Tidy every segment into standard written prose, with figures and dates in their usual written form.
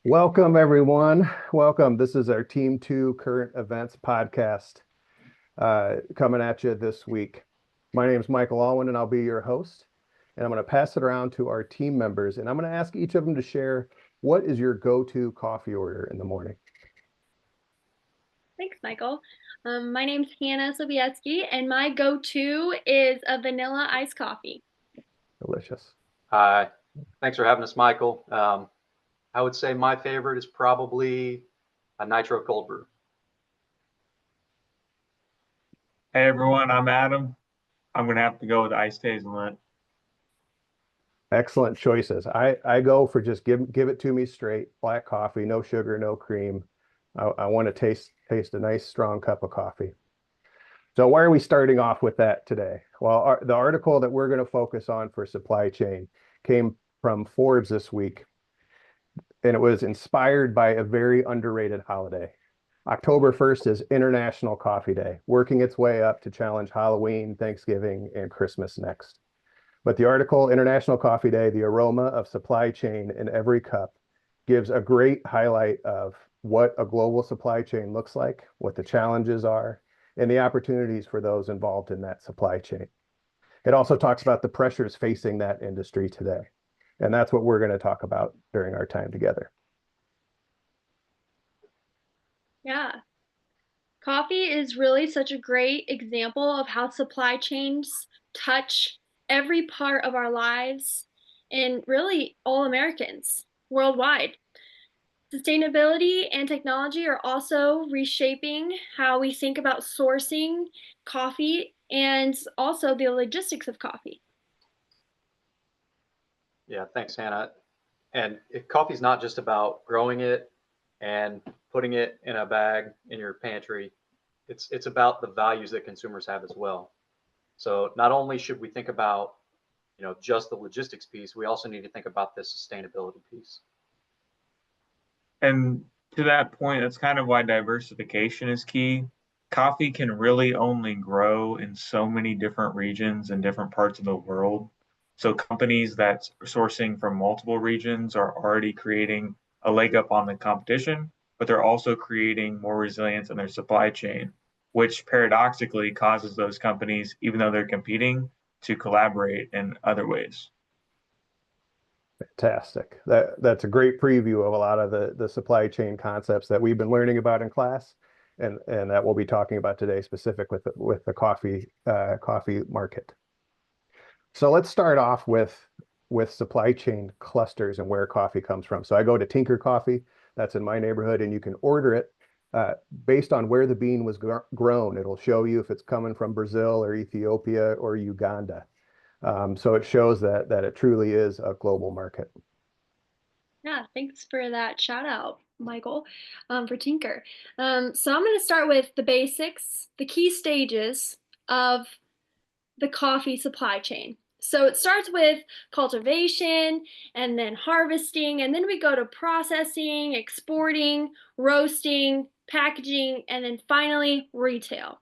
Welcome, everyone. Welcome. This is our Team 2 Current Events podcast coming at you this week. My name is Michael Alwyn, and I'll be your host. And I'm going to pass it around to our team members, and I'm going to ask each of them to share what is your go-to coffee order in the morning. Thanks, Michael. My name's Hannah Sobietsky, and my go-to is a vanilla iced coffee. Delicious. Hi, thanks for having us, Michael. I would say my favorite is probably a nitro cold brew. Hey everyone, I'm Adam. I'm gonna have to go with iced hazelnut. Excellent choices. I go for just give it to me straight, black coffee, no sugar, no cream. I want to taste a nice strong cup of coffee. So why are we starting off with that today? Well, the article that we're going to focus on for supply chain came from Forbes this week, and it was inspired by a very underrated holiday. October 1st is International Coffee Day, working its way up to challenge Halloween, Thanksgiving, and Christmas next. But the article, International Coffee Day, the aroma of supply chain in every cup, gives a great highlight of what a global supply chain looks like, what the challenges are, and the opportunities for those involved in that supply chain. It also talks about the pressures facing that industry today. And that's what we're going to talk about during our time together. Yeah. Coffee is really such a great example of how supply chains touch every part of our lives and really all Americans worldwide. Sustainability and technology are also reshaping how we think about sourcing coffee and also the logistics of coffee. Yeah, thanks, Hannah. And coffee's not just about growing it and putting it in a bag in your pantry. It's about the values that consumers have as well. So not only should we think about, just the logistics piece, we also need to think about the sustainability piece. And to that point, that's kind of why diversification is key. Coffee can really only grow in so many different regions and different parts of the world. So companies that's sourcing from multiple regions are already creating a leg up on the competition, but they're also creating more resilience in their supply chain, which paradoxically causes those companies, even though they're competing, to collaborate in other ways. Fantastic. That's a great preview of a lot of the supply chain concepts that we've been learning about in class, and that we'll be talking about today, specific with the coffee market. So let's start off with supply chain clusters and where coffee comes from. So I go to Tinker Coffee, that's in my neighborhood, and you can order it based on where the bean was grown. It'll show you if it's coming from Brazil or Ethiopia or Uganda. So it shows that it truly is a global market. Yeah, thanks for that shout out, Michael, for Tinker. So I'm going to start with the basics, the key stages of the coffee supply chain. So it starts with cultivation and then harvesting, and then we go to processing, exporting, roasting, packaging, and then finally retail.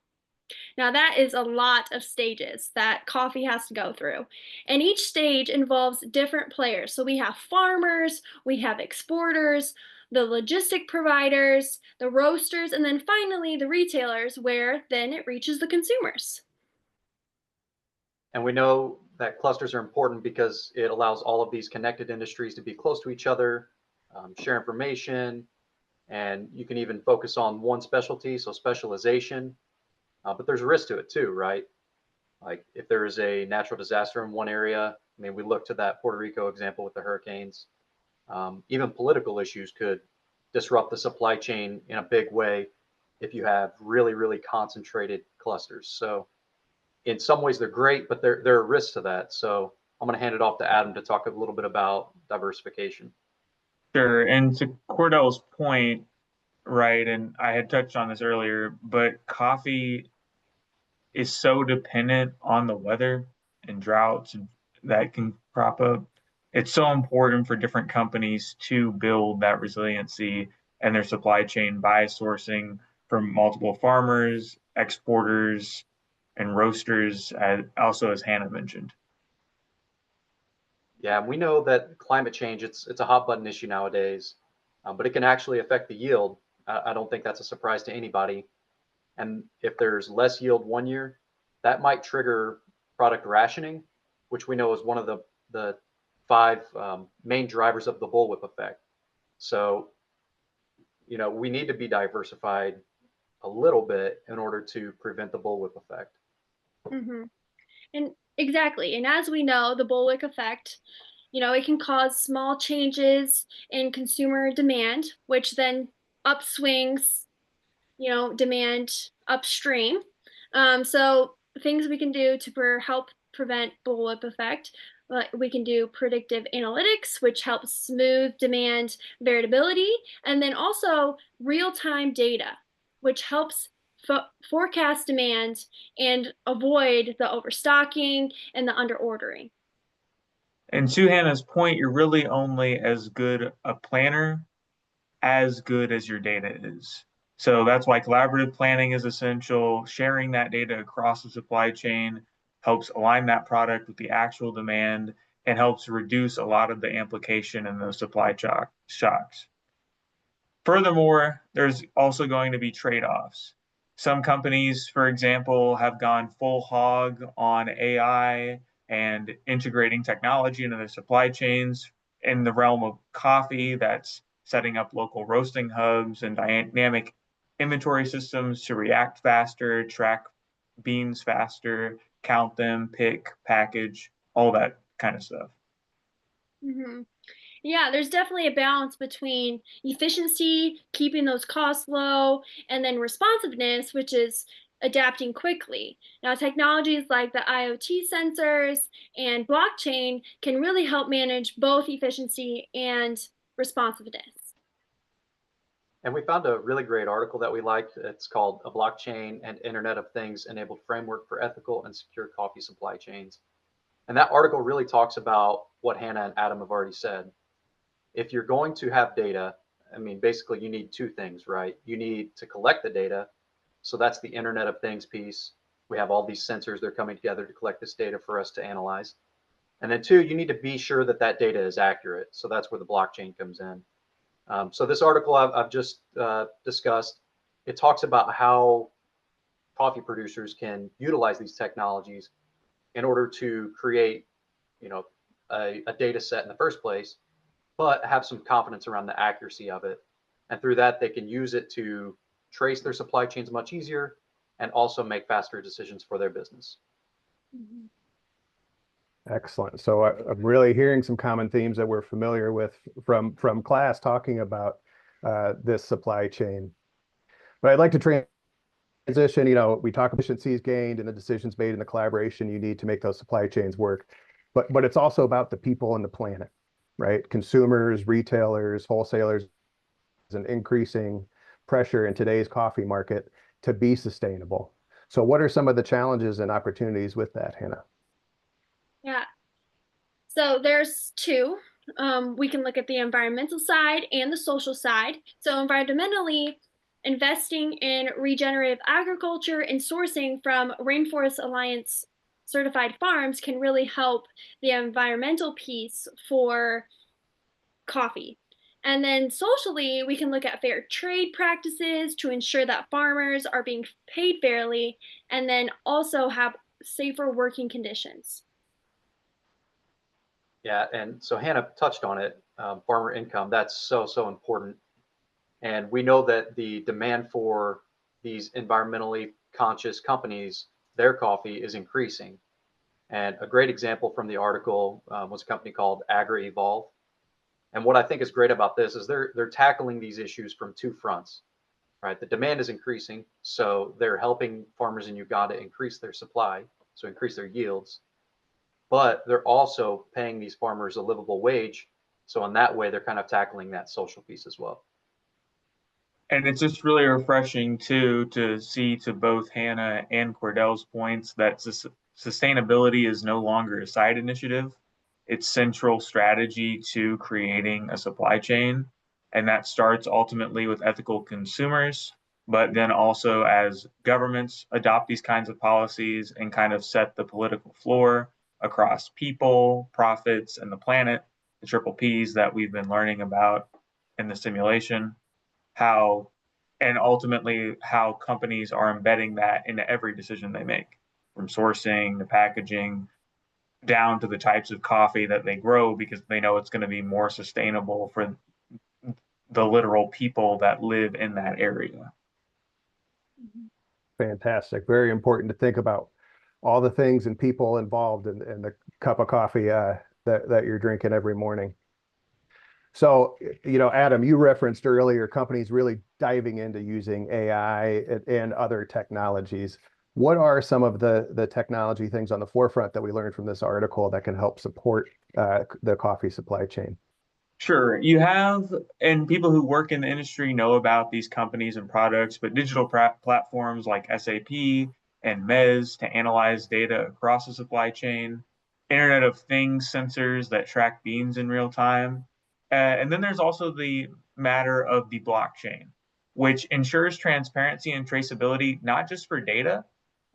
Now, that is a lot of stages that coffee has to go through. And each stage involves different players. So we have farmers, we have exporters, the logistic providers, the roasters, and then finally the retailers, where then it reaches the consumers. And we know that clusters are important because it allows all of these connected industries to be close to each other, share information, and you can even focus on one specialty, so specialization. But there's a risk to it too, right? Like if there is a natural disaster in one area, I mean, we look to that Puerto Rico example with the hurricanes. Even political issues could disrupt the supply chain in a big way if you have really, really concentrated clusters. So in some ways they're great, but there are risks to that. So I'm going to hand it off to Adam to talk a little bit about diversification. Sure. And to Cordell's point, right, and I had touched on this earlier, but coffee is so dependent on the weather and droughts and that can crop up. It's so important for different companies to build that resiliency and their supply chain by sourcing from multiple farmers, exporters, and roasters, also as Hannah mentioned. Yeah, we know that climate change, it's a hot button issue nowadays. but it can actually affect the yield. I don't think that's a surprise to anybody. And if there's less yield one year, that might trigger product rationing, which we know is one of the five main drivers of the bullwhip effect. So, we need to be diversified a little bit in order to prevent the bullwhip effect. Mm-hmm. And exactly. And as we know, the bullwhip effect, it can cause small changes in consumer demand, which then upswings, demand upstream. So things we can do to help prevent bullwhip effect. We can do predictive analytics, which helps smooth demand variability, and then also real-time data, which helps forecast demand and avoid the overstocking and the underordering. And to Hannah's point, you're really only as good a planner as good as your data is. So that's why collaborative planning is essential. Sharing that data across the supply chain helps align that product with the actual demand and helps reduce a lot of the amplification and those supply shocks. Furthermore, there's also going to be trade-offs. Some companies, for example, have gone full hog on AI and integrating technology into their supply chains. In the realm of coffee, that's setting up local roasting hubs and dynamic inventory systems to react faster, track beans faster, count them, pick, package, all that kind of stuff. Mm-hmm. Yeah, there's definitely a balance between efficiency, keeping those costs low, and then responsiveness, which is adapting quickly. Now, technologies like the IoT sensors and blockchain can really help manage both efficiency and responsiveness. And we found a really great article that we liked. It's called A Blockchain and Internet of Things Enabled Framework for Ethical and Secure Coffee Supply Chains. And that article really talks about what Hannah and Adam have already said. If you're going to have data, basically you need two things, right? You need to collect the data. So that's the Internet of Things piece. We have all these sensors, they're coming together to collect this data for us to analyze. And then two, you need to be sure that that data is accurate. So that's where the blockchain comes in. So this article I've just discussed, it talks about how coffee producers can utilize these technologies in order to create, a data set in the first place, but have some confidence around the accuracy of it. And through that, they can use it to trace their supply chains much easier and also make faster decisions for their business. Mm-hmm. Excellent. So I'm really hearing some common themes that we're familiar with from class talking about this supply chain. But I'd like to transition, we talk efficiencies gained and the decisions made in the collaboration you need to make those supply chains work. But it's also about the people and the planet, right? Consumers, retailers, wholesalers, and increasing pressure in today's coffee market to be sustainable. So what are some of the challenges and opportunities with that, Hannah? Yeah. So there's two. We can look at the environmental side and the social side. So environmentally, investing in regenerative agriculture and sourcing from Rainforest Alliance certified farms can really help the environmental piece for coffee. And then socially, we can look at fair trade practices to ensure that farmers are being paid fairly and then also have safer working conditions. Yeah, and so Hannah touched on it, farmer income, that's so important. And we know that the demand for these environmentally conscious companies, their coffee is increasing. And a great example from the article was a company called AgriEvolve. And what I think is great about this is they're tackling these issues from two fronts, right? The demand is increasing, so they're helping farmers in Uganda increase their supply, so increase their yields. But they're also paying these farmers a livable wage. So in that way, they're kind of tackling that social piece as well. And it's just really refreshing too to see, to both Hannah and Cordell's points, that sustainability is no longer a side initiative. It's central strategy to creating a supply chain. And that starts ultimately with ethical consumers, but then also as governments adopt these kinds of policies and kind of set the political floor across people, profits, and the planet, the triple Ps that we've been learning about. in the simulation, and ultimately how companies are embedding that into every decision they make, from sourcing to packaging down to the types of coffee that they grow, because they know it's going to be more sustainable for the literal people that live in that area. Fantastic. Very important to think about all the things and people involved in the cup of coffee that you're drinking every morning. So, Adam, you referenced earlier companies really diving into using AI and other technologies. What are some of the technology things on the forefront that we learned from this article that can help support the coffee supply chain? Sure. And people who work in the industry know about these companies and products, but digital platforms like SAP and MES to analyze data across the supply chain, Internet of Things sensors that track beans in real time. And then there's also the matter of the blockchain, which ensures transparency and traceability, not just for data,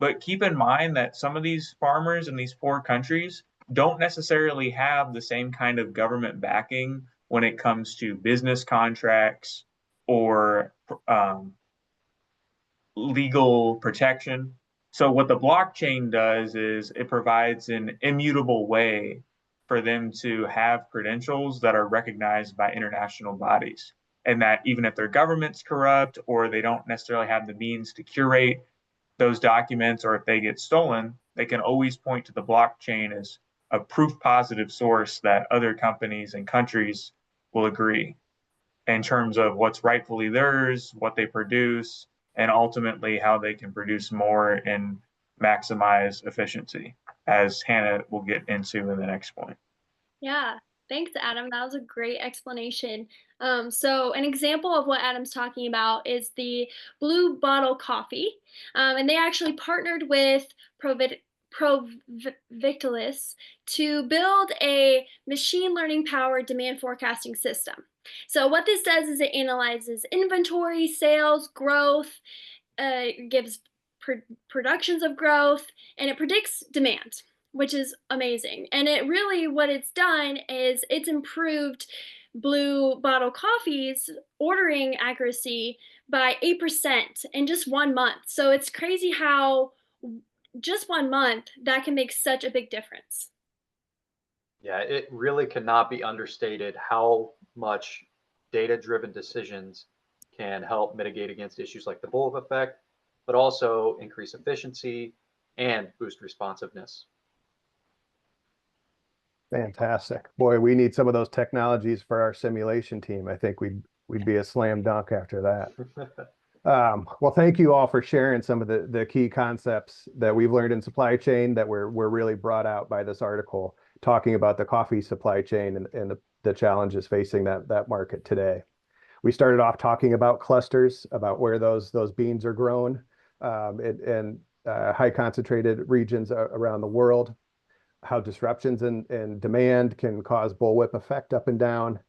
but keep in mind that some of these farmers in these poor countries don't necessarily have the same kind of government backing when it comes to business contracts or legal protection. So, what the blockchain does is it provides an immutable way for them to have credentials that are recognized by international bodies. And that even if their government's corrupt or they don't necessarily have the means to curate those documents, or if they get stolen, they can always point to the blockchain as a proof positive source that other companies and countries will agree in terms of what's rightfully theirs, what they produce, and ultimately how they can produce more and maximize efficiency, as Hannah will get into in the next point. Yeah, thanks, Adam. That was a great explanation. So an example of what Adam's talking about is the Blue Bottle Coffee, and they actually partnered with Provictalis to build a machine learning powered demand forecasting system. So what this does is it analyzes inventory, sales, growth, gives productions of growth, and it predicts demand, which is amazing. And it really, what it's done is it's improved Blue Bottle Coffee's ordering accuracy by 8% in just 1 month. So it's crazy how just 1 month that can make such a big difference. Yeah, it really cannot be understated how much data-driven decisions can help mitigate against issues like the bullwhip effect, but also increase efficiency and boost responsiveness. Fantastic. Boy, we need some of those technologies for our simulation team. I think we'd be a slam dunk after that. Well, thank you all for sharing some of the key concepts that we've learned in supply chain that were really brought out by this article, talking about the coffee supply chain and the challenges facing that market today. We started off talking about clusters, about where those beans are grown in high concentrated regions around the world, how disruptions in demand can cause bullwhip effect up and down,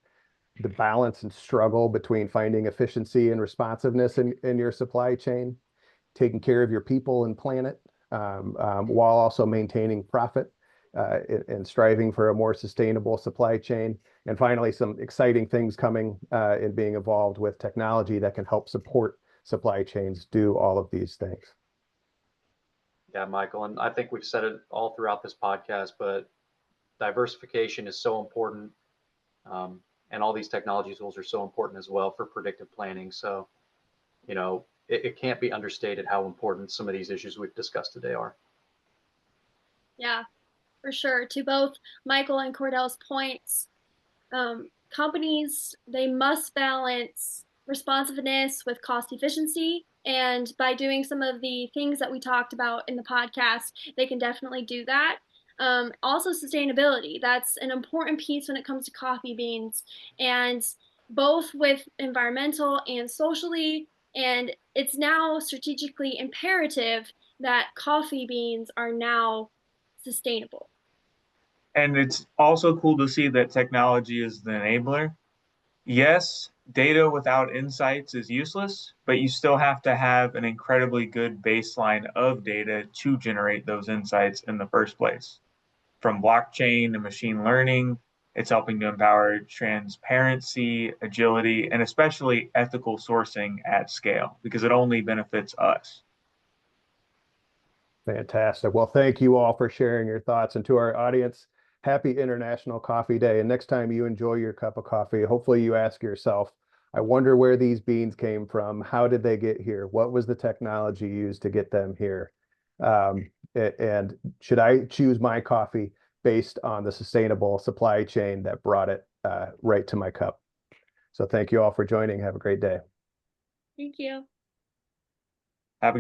the balance and struggle between finding efficiency and responsiveness in your supply chain, taking care of your people and planet, while also maintaining profit and striving for a more sustainable supply chain. And finally, some exciting things coming and being evolved with technology that can help support supply chains do all of these things. Yeah, Michael, and I think we've said it all throughout this podcast, but diversification is so important. And all these technology tools are so important as well for predictive planning. So, it can't be understated how important some of these issues we've discussed today are. Yeah, for sure. To both Michael and Cordell's points, companies, they must balance responsiveness with cost efficiency. And by doing some of the things that we talked about in the podcast, they can definitely do that. Also, sustainability. That's an important piece when it comes to coffee beans, and both with environmental and socially. And it's now strategically imperative that coffee beans are now sustainable. And it's also cool to see that technology is the enabler. Yes, data without insights is useless, but you still have to have an incredibly good baseline of data to generate those insights in the first place. From blockchain to machine learning It's helping to empower transparency, agility, and especially ethical sourcing at scale because it only benefits us. Fantastic. Well, thank you all for sharing your thoughts. And to our audience, happy International Coffee Day. And next time you enjoy your cup of coffee, hopefully you ask yourself, I wonder where these beans came from. How did they get here? What was the technology used to get them here? And should I choose my coffee based on the sustainable supply chain that brought it right to my cup? So thank you all for joining. Have a great day. Thank you.